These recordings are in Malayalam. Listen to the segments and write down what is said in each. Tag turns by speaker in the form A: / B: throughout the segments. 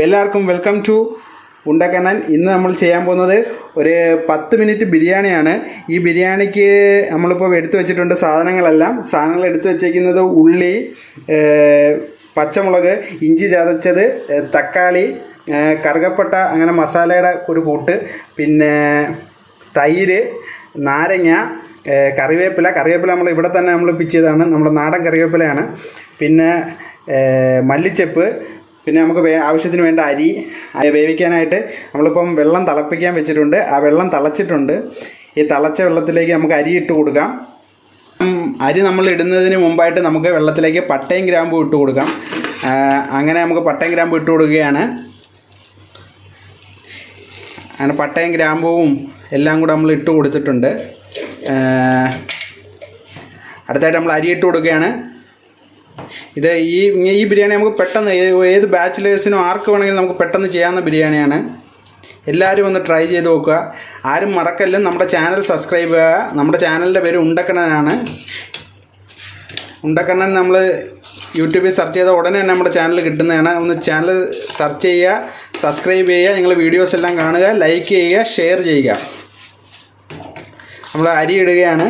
A: എല്ലാവർക്കും വെൽക്കം ടു ഉണ്ടക്കണ്ണൻ. ഇന്ന് നമ്മൾ ചെയ്യാൻ പോകുന്നത് ഒരു 10 മിനിറ്റ് ബിരിയാണിയാണ്. ഈ ബിരിയാണിക്ക് നമ്മളിപ്പോൾ എടുത്തു വെച്ചിട്ടുണ്ട് സാധനങ്ങൾ എടുത്തു വെച്ചിരിക്കുന്നത് ഉള്ളി, പച്ചമുളക്, ഇഞ്ചി ചതച്ചത്, തക്കാളി, കറുകപ്പട്ട, അങ്ങനെ മസാലയുടെ ഒരു കൂട്ട്, പിന്നെ തൈര്, നാരങ്ങ, കറിവേപ്പില നമ്മൾ ഇവിടെ തന്നെ നമ്മൾ പിച്ചിയതാണ്, നമ്മുടെ നാടൻ കറിവേപ്പിലയാണ്. പിന്നെ മല്ലിച്ചപ്പ്, പിന്നെ നമുക്ക് ആവശ്യത്തിന് വേണ്ട അരി വേവിക്കാനായിട്ട് നമ്മളിപ്പം വെള്ളം തിളപ്പിക്കാൻ വെച്ചിട്ടുണ്ട്. ആ വെള്ളം തിളച്ചിട്ടുണ്ട്. ഈ തിളച്ച വെള്ളത്തിലേക്ക് നമുക്ക് അരി ഇട്ട് കൊടുക്കാം. അരി നമ്മൾ ഇടുന്നതിന് മുമ്പായിട്ട് നമുക്ക് വെള്ളത്തിലേക്ക് പട്ടയും ഗ്രാമ്പും ഇട്ട് കൊടുക്കാം. അങ്ങനെ നമുക്ക് പട്ടയും ഗ്രാമ്പും ഇട്ട് കൊടുക്കുകയാണ്. അങ്ങനെ പട്ടയും ഗ്രാമ്പും എല്ലാം കൂടെ നമ്മൾ ഇട്ട് കൊടുത്തിട്ടുണ്ട്. അടുത്തായിട്ട് നമ്മൾ അരി ഇട്ട് കൊടുക്കുകയാണ്. ഇത് ഈ ബിരിയാണി നമുക്ക് പെട്ടെന്ന് ഏത് ബാച്ചിലേഴ്സിനും ആർക്ക് വേണമെങ്കിലും നമുക്ക് പെട്ടെന്ന് ചെയ്യാവുന്ന ബിരിയാണിയാണ്. എല്ലാവരും ഒന്ന് ട്രൈ ചെയ്ത് നോക്കുക. ആരും മറക്കല്ല നമ്മുടെ ചാനൽ സബ്സ്ക്രൈബ് ചെയ്യുക. നമ്മുടെ ചാനലിൻ്റെ പേര് ഉണ്ടക്കണ്ണനാണ്. ഉണ്ടക്കണ്ണൻ നമ്മൾ യൂട്യൂബിൽ സെർച്ച് ചെയ്താൽ ഉടനെ തന്നെ നമ്മുടെ ചാനൽ കിട്ടുന്നതാണ്. ഒന്ന് ചാനൽ സെർച്ച് ചെയ്യുക, സബ്സ്ക്രൈബ് ചെയ്യുക, ഞങ്ങൾ വീഡിയോസ് എല്ലാം കാണുക, ലൈക്ക് ചെയ്യുക, ഷെയർ ചെയ്യുക. നമ്മൾ അരി ഇടുകയാണ്.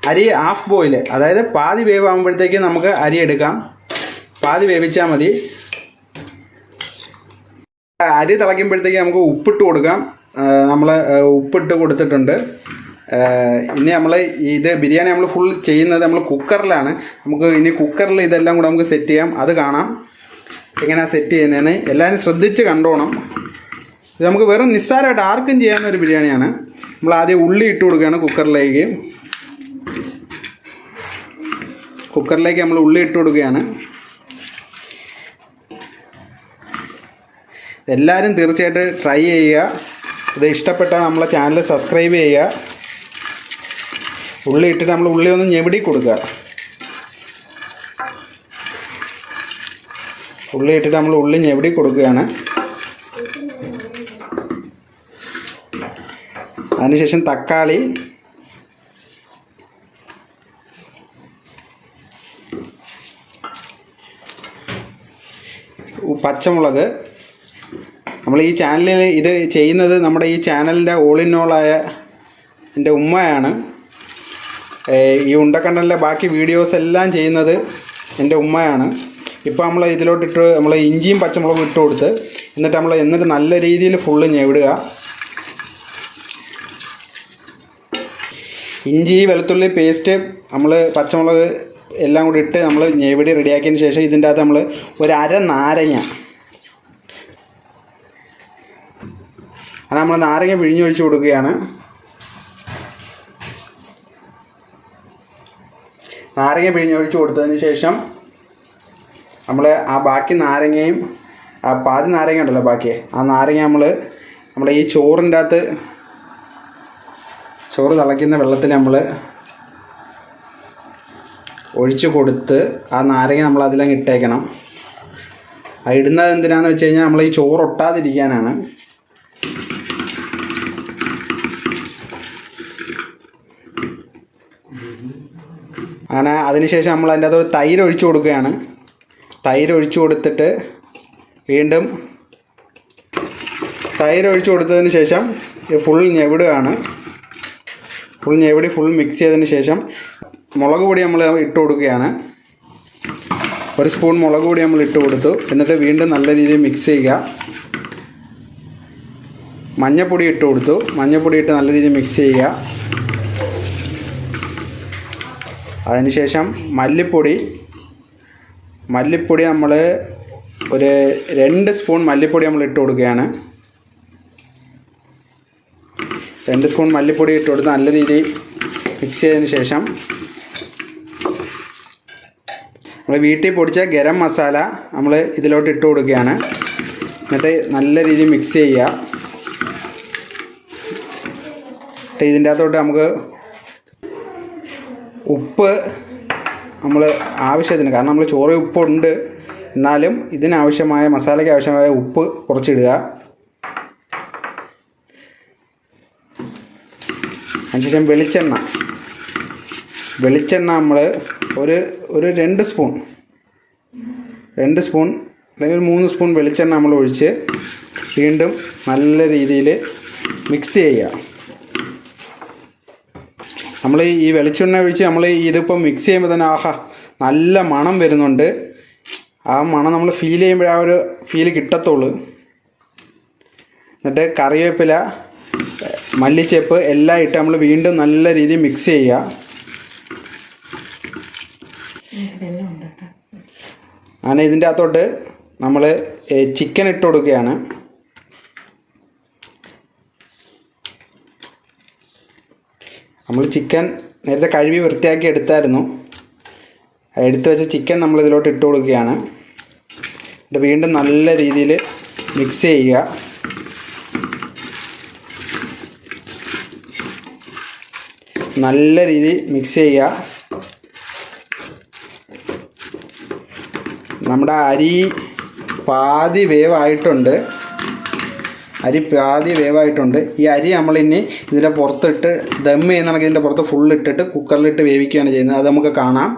A: അരി ഹാഫ് ബോയിൽ, അതായത് പാതി വേവാകുമ്പോഴത്തേക്ക് നമുക്ക് അരി എടുക്കാം. പാതി വേവിച്ചാൽ മതി. അരി തിളയ്ക്കുമ്പോഴത്തേക്ക് നമുക്ക് ഉപ്പിട്ട് കൊടുക്കാം. നമ്മൾ ഉപ്പിട്ട് കൊടുത്തിട്ടുണ്ട്. ഇനി നമ്മൾ ഇത് ബിരിയാണി നമ്മൾ ഫുൾ ചെയ്യുന്നത് നമ്മൾ കുക്കറിലാണ്. നമുക്ക് ഇനി കുക്കറിൽ ഇതെല്ലാം കൂടെ നമുക്ക് സെറ്റ് ചെയ്യാം. അത് കാണാം എങ്ങനെയാണ് സെറ്റ് ചെയ്യുന്നതെന്ന്. എല്ലാവരും ശ്രദ്ധിച്ച് കണ്ടോണം. ഇത് നമുക്ക് വെറും നിസ്സാരമായിട്ട് ആർക്കും ചെയ്യാവുന്ന ഒരു ബിരിയാണിയാണ്. നമ്മൾ ആദ്യം ഉള്ളി ഇട്ട് കൊടുക്കുകയാണ് കുക്കറിലേക്ക്. നമ്മൾ ഉള്ളി ഇട്ട് കൊടുക്കുകയാണ്. എല്ലാവരും തീർച്ചയായിട്ടും ട്രൈ ചെയ്യുക. ഇത് ഇഷ്ടപ്പെട്ടാൽ നമ്മളെ ചാനൽ സബ്സ്ക്രൈബ് ചെയ്യുക. ഉള്ളി ഇട്ടിട്ട് നമ്മൾ ഉള്ളി ഒന്ന് ഞെവിടി കൊടുക്കുക. ഉള്ളി ഇട്ടിട്ട് നമ്മൾ ഉള്ളി ഞെവിടി കൊടുക്കുകയാണ്. അതിനുശേഷം തക്കാളി, പച്ചമുളക്. നമ്മൾ ഈ ചാനലിൽ ഇത് ചെയ്യുന്നത് നമ്മുടെ ഈ ചാനലിൻ്റെ ഓൾ ഇൻ ഓളായ എൻ്റെ ഉമ്മയാണ്. ഈ ഉണ്ടക്കണ്ണനിലെ ബാക്കി വീഡിയോസ് എല്ലാം ചെയ്യുന്നത് എൻ്റെ ഉമ്മയാണ്. ഇപ്പോൾ നമ്മൾ ഇതിലോട്ടിട്ട് നമ്മൾ ഇഞ്ചിയും പച്ചമുളകും ഇട്ട് കൊടുത്ത് എന്നിട്ട് നല്ല രീതിയിൽ ഫുള്ള് ഞെവിടുക. ഇഞ്ചി വെളുത്തുള്ളി പേസ്റ്റ്, നമ്മൾ പച്ചമുളക് എല്ലാം കൂടി ഇട്ട് നമ്മൾ ഞെവിടി റെഡിയാക്കിയതിന് ശേഷം ഇതിൻ്റെ അകത്ത് നമ്മൾ ഒരു നാരങ്ങ, അത് നമ്മൾ നാരങ്ങ പിഴിഞ്ഞൊഴിച്ച് കൊടുക്കുകയാണ്. നാരങ്ങ പിഴിഞ്ഞൊഴിച്ച് കൊടുത്തതിന് ശേഷം നമ്മൾ ആ ബാക്കി നാരങ്ങയും ആ പാതി നാരങ്ങ ഉണ്ടല്ലോ ബാക്കി, ആ നാരങ്ങ നമ്മൾ ഈ ചോറിൻ്റെ അകത്ത്, ചോറ് തിളയ്ക്കുന്ന വെള്ളത്തിൽ നമ്മൾ ഒഴിച്ച് കൊടുത്ത് ആ നാരങ്ങ നമ്മൾ അതിലങ്ങ് ഇട്ടേക്കണം. ആ ഇടുന്നത് എന്തിനാണെന്ന് വെച്ച് കഴിഞ്ഞാൽ നമ്മൾ ഈ ചോറ് ഒട്ടാതിരിക്കാനാണ്. അങ്ങനെ അതിനുശേഷം നമ്മൾ അതിൻ്റെ അകത്ത് തൈര് ഒഴിച്ച് കൊടുക്കുകയാണ്. തൈര് ഒഴിച്ച് കൊടുത്തിട്ട് വീണ്ടും തൈര് ഒഴിച്ച് കൊടുത്തതിന് ശേഷം ഫുൾ ഞെവിടുകയാണ്. ഫുൾ മിക്സ് ചെയ്തതിന് ശേഷം മുളക് പൊടി നമ്മൾ ഇട്ട് കൊടുക്കുകയാണ്. 1 സ്പൂൺ മുളക് പൊടി നമ്മൾ ഇട്ട് കൊടുത്തു. എന്നിട്ട് വീണ്ടും നല്ല രീതിയിൽ മിക്സ് ചെയ്യുക. മഞ്ഞൾപ്പൊടി ഇട്ട് കൊടുത്തു. മഞ്ഞൾപ്പൊടി ഇട്ട് നല്ല രീതിയിൽ മിക്സ് ചെയ്യുക. അതിനുശേഷം മല്ലിപ്പൊടി നമ്മൾ ഒരു 2 സ്പൂൺ മല്ലിപ്പൊടി നമ്മൾ ഇട്ട് കൊടുക്കുകയാണ്. 2 സ്പൂൺ മല്ലിപ്പൊടി ഇട്ട് കൊടുത്ത് നല്ല രീതിയിൽ മിക്സ് ചെയ്തതിന് ശേഷം നമ്മൾ വീട്ടിൽ പൊടിച്ച ഗരം മസാല നമ്മൾ ഇതിലോട്ട് ഇട്ട് കൊടുക്കുകയാണ്. എന്നിട്ട് നല്ല രീതിയിൽ മിക്സ് ചെയ്യുക. ഇതിൻ്റെ അകത്തോട്ട് നമുക്ക് ഉപ്പ് നമ്മൾ ആവശ്യത്തിന്, കാരണം നമ്മൾ ചോറ് ഉപ്പുണ്ട്, എന്നാലും ഇതിനാവശ്യമായ മസാലയ്ക്ക് ആവശ്യമായ ഉപ്പ് കുറച്ചിടുക. അതിനുശേഷം വെളിച്ചെണ്ണ നമ്മൾ ഒരു 2 സ്പൂൺ അല്ലെങ്കിൽ 3 സ്പൂൺ വെളിച്ചെണ്ണ നമ്മൾ ഒഴിച്ച് വീണ്ടും നല്ല രീതിയിൽ മിക്സ് ചെയ്യുക. നമ്മൾ ഈ വെളിച്ചെണ്ണ ഒഴിച്ച് നമ്മൾ ഇതിപ്പോൾ മിക്സ് ചെയ്യുമ്പോൾ തന്നെ ആഹാ നല്ല മണം വരുന്നുണ്ട്. ആ മണം നമ്മൾ ഫീൽ ചെയ്യുമ്പോഴേ ആ ഒരു ഫീൽ കിട്ടത്തുള്ളൂ. എന്നിട്ട് കറിവേപ്പില, മല്ലിച്ചപ്പ് എല്ലാം ഇട്ട് നമ്മൾ വീണ്ടും നല്ല രീതിയിൽ മിക്സ് ചെയ്യുക. അങ്ങനെ ഇതിൻ്റെ അകത്തോട്ട് നമ്മൾ ചിക്കൻ ഇട്ട് കൊടുക്കുകയാണ്. നമ്മൾ ചിക്കൻ നേരത്തെ കഴുകി വൃത്തിയാക്കി എടുത്തായിരുന്നു. എടുത്ത് വെച്ച ചിക്കൻ നമ്മൾ ഇതിലോട്ട് ഇട്ട് കൊടുക്കുകയാണ്. എന്നിട്ട് വീണ്ടും നല്ല രീതിയിൽ മിക്സ് ചെയ്യുക. നല്ല രീതിയിൽ മിക്സ് ചെയ്യുക. നമ്മുടെ അരി പാതി വേവായിട്ടുണ്ട്. ഈ അരി നമ്മളിനി ഇതിൻ്റെ പുറത്തിട്ട് ദം ചെയ്യുന്ന ഇതിൻ്റെ പുറത്ത് ഫുൾ ഇട്ടിട്ട് കുക്കറിലിട്ട് വേവിക്കുകയാണ് ചെയ്യുന്നത്. അത് നമുക്ക് കാണാം.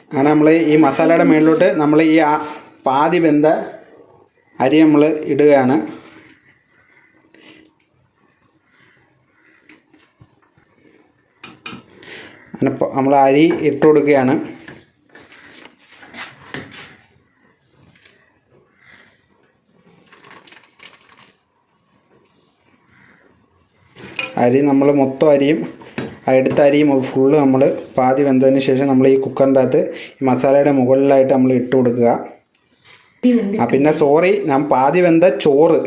A: അങ്ങനെ നമ്മൾ ഈ മസാലയുടെ മുകളിലോട്ട് നമ്മൾ ഈ പാതി വെന്ത അരി നമ്മൾ ഇടുകയാണ്. അങ്ങനെ നമ്മൾ അരി ഇട്ട് കൊടുക്കുകയാണ്. അരി നമ്മൾ മൊത്തം അരിയും എടുത്ത അരിയും ഫുള്ള് നമ്മൾ പാതി വെന്തതിന് ശേഷം നമ്മൾ ഈ കുക്കറിൻ്റെ അകത്ത് ഈ മസാലയുടെ മുകളിലായിട്ട് നമ്മൾ ഇട്ട് കൊടുക്കുക. പിന്നെ സോറി, ഞാൻ പാതി വെന്ത ചോറ്,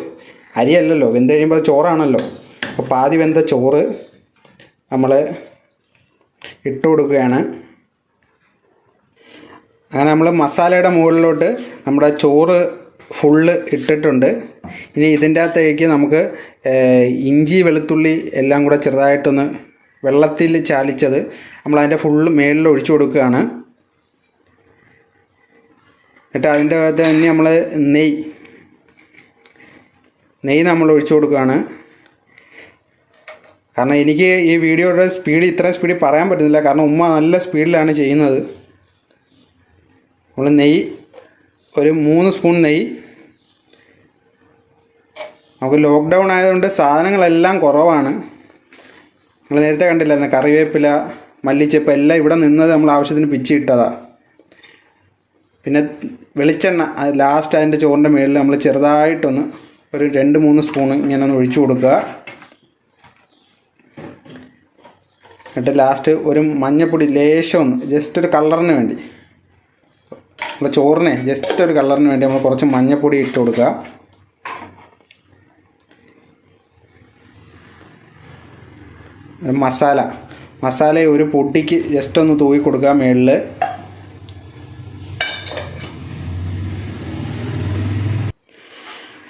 A: അരിയല്ലല്ലോ, വെന്ത് കഴിയുമ്പോൾ ചോറാണല്ലോ. അപ്പോൾ പാതി വെന്ത ചോറ് നമ്മൾ ഇട്ട് കൊടുക്കുകയാണ്. അങ്ങനെ നമ്മൾ മസാലയുടെ മുകളിലോട്ട് നമ്മുടെ ചോറ് ഫുള്ള് ഇട്ടിട്ടുണ്ട്. ഇനി ഇതിൻ്റെ അകത്തേക്ക് നമുക്ക് ഇഞ്ചി വെളുത്തുള്ളി എല്ലാം കൂടെ ചെറുതായിട്ടൊന്ന് വെള്ളത്തിൽ ചാലിച്ചത് നമ്മളതിൻ്റെ ഫുള്ള് മേളിൽ ഒഴിച്ചു കൊടുക്കുകയാണ്. എന്നിട്ട് അതിൻ്റെ അകത്ത് തന്നെ നമ്മൾ നെയ്യ് നമ്മൾ ഒഴിച്ചു കൊടുക്കുകയാണ്. കാരണം എനിക്ക് ഈ വീഡിയോയുടെ സ്പീഡ് ഇത്രയും സ്പീഡിൽ പറയാൻ പറ്റുന്നില്ല, കാരണം ഉമ്മ നല്ല സ്പീഡിലാണ് ചെയ്യുന്നത്. നമ്മൾ നെയ്യ് ഒരു 3 സ്പൂൺ നെയ്യ്. നമുക്ക് ലോക്ക്ഡൗൺ ആയതുകൊണ്ട് സാധനങ്ങളെല്ലാം കുറവാണ്. നമ്മൾ നേരത്തെ കണ്ടില്ലായിരുന്നു, കറിവേപ്പില, മല്ലിച്ചപ്പ് എല്ലാം ഇവിടെ നിന്നത് നമ്മൾ ആവശ്യത്തിന് പിച്ചിട്ടതാണ്. പിന്നെ വെളിച്ചെണ്ണ ലാസ്റ്റ് അതിൻ്റെ ചോറിൻ്റെ മുകളിൽ നമ്മൾ ചെറുതായിട്ടൊന്ന് ഒരു 2-3 സ്പൂണ് ഇങ്ങനെ ഒന്ന് ഒഴിച്ചു കൊടുക്കുക. എന്നിട്ട് ലാസ്റ്റ് ഒരു മഞ്ഞൾപ്പൊടി ലേശം ഒന്ന് ജസ്റ്റ് ഒരു കളറിന് വേണ്ടി, നമ്മുടെ ചോറിനെ ജസ്റ്റ് ഒരു കളറിന് വേണ്ടി നമ്മൾ കുറച്ച് മഞ്ഞൾപ്പൊടി ഇട്ട് കൊടുക്കുക. മസാല ഒരു പൊടിക്ക് ജസ്റ്റ് ഒന്ന് തൂക്കി കൊടുക്കുക മേളിൽ.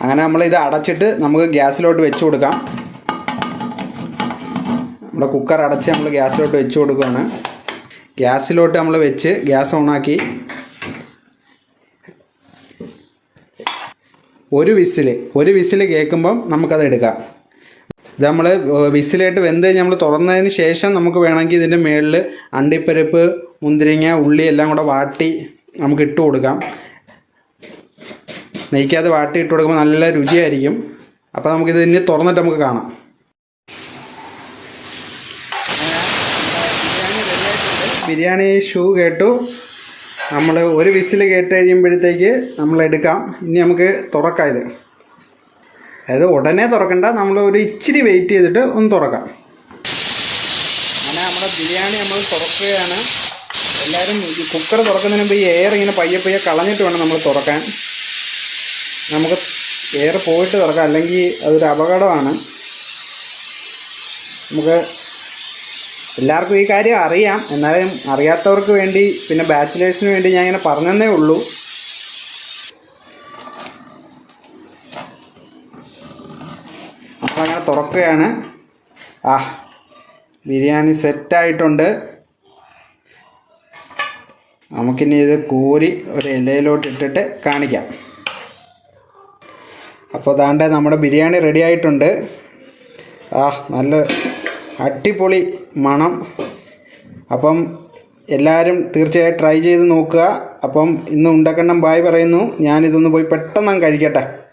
A: അങ്ങനെ നമ്മളിത് അടച്ചിട്ട് നമുക്ക് ഗ്യാസിലോട്ട് വെച്ച് കൊടുക്കാം. നമ്മുടെ കുക്കർ അടച്ച് നമ്മൾ ഗ്യാസിലോട്ട് വെച്ച് കൊടുക്കുകയാണ്. ഗ്യാസിലോട്ട് നമ്മൾ വെച്ച് ഗ്യാസ് ഓണാക്കി ഒരു വിസിൽ കേൾക്കുമ്പം നമുക്കത് എടുക്കാം. ഇത് നമ്മൾ വിസിലായിട്ട് വെന്ത് കഴിഞ്ഞ് നമ്മൾ തുറന്നതിന് ശേഷം നമുക്ക് വേണമെങ്കിൽ ഇതിൻ്റെ മുകളിൽ അണ്ടിപ്പരിപ്പ്, മുന്തിരിങ്ങ, ഉള്ളി എല്ലാം കൂടെ വാട്ടി നമുക്ക് ഇട്ട് കൊടുക്കാം. നെയ്ക്കകത്ത് വാട്ടി ഇട്ട് കൊടുക്കുമ്പോൾ നല്ല രുചിയായിരിക്കും. അപ്പോൾ നമുക്കിത് ഇനി തുറന്നിട്ട് നമുക്ക് കാണാം. ബിരിയാണി കേട്ടു. നമ്മൾ ഒരു വിസിൽ കേട്ട് കഴിയുമ്പോഴത്തേക്ക് നമ്മൾ എടുക്കാം. ഇനി നമുക്ക് തുറക്കാം. ഇത് അതായത് ഉടനെ തുറക്കണ്ട, നമ്മൾ ഒരു ഇച്ചിരി വെയിറ്റ് ചെയ്തിട്ട് ഒന്ന് തുറക്കാം. അങ്ങനെ നമ്മുടെ ബിരിയാണി നമ്മൾ തുറക്കുകയാണ്. എല്ലാവരും കുക്കർ തുറക്കുന്നതിന് മുമ്പ് ഈ എയർ ഇങ്ങനെ പയ്യെ കളഞ്ഞിട്ട് വേണം നമ്മൾ തുറക്കാൻ. നമുക്ക് എയർ പോയിട്ട് തുറക്കാം, അല്ലെങ്കിൽ അതൊരു അപകടമാണ്. നമുക്ക് എല്ലാവർക്കും ഈ കാര്യം അറിയാം, എന്നാലും അറിയാത്തവർക്ക് വേണ്ടി, പിന്നെ ബാച്ചിലേഴ്സിന് വേണ്ടി ഞാൻ ഇങ്ങനെ പറഞ്ഞതേ ഉള്ളൂ. നമ്മളങ്ങനെ തുറക്കുകയാണ്. ബിരിയാണി സെറ്റായിട്ടുണ്ട്. നമുക്കിനി ഇത് കോരി ഒരു ഇലയിലോട്ട് ഇട്ടിട്ട് കാണിക്കാം. അപ്പോൾ ദാണ്ടെ നമ്മുടെ ബിരിയാണി റെഡി ആയിട്ടുണ്ട്. നല്ല അടിപൊളി മണം. അപ്പം എല്ലാവരും തീർച്ചയായും ട്രൈ ചെയ്ത് നോക്കുക. അപ്പം ഇന്ന് ഉണ്ടക്കണ്ണം ബായ് പറയുന്നു. ഞാനിതൊന്ന് പോയി പെട്ടെന്ന് കഴിക്കട്ടെ.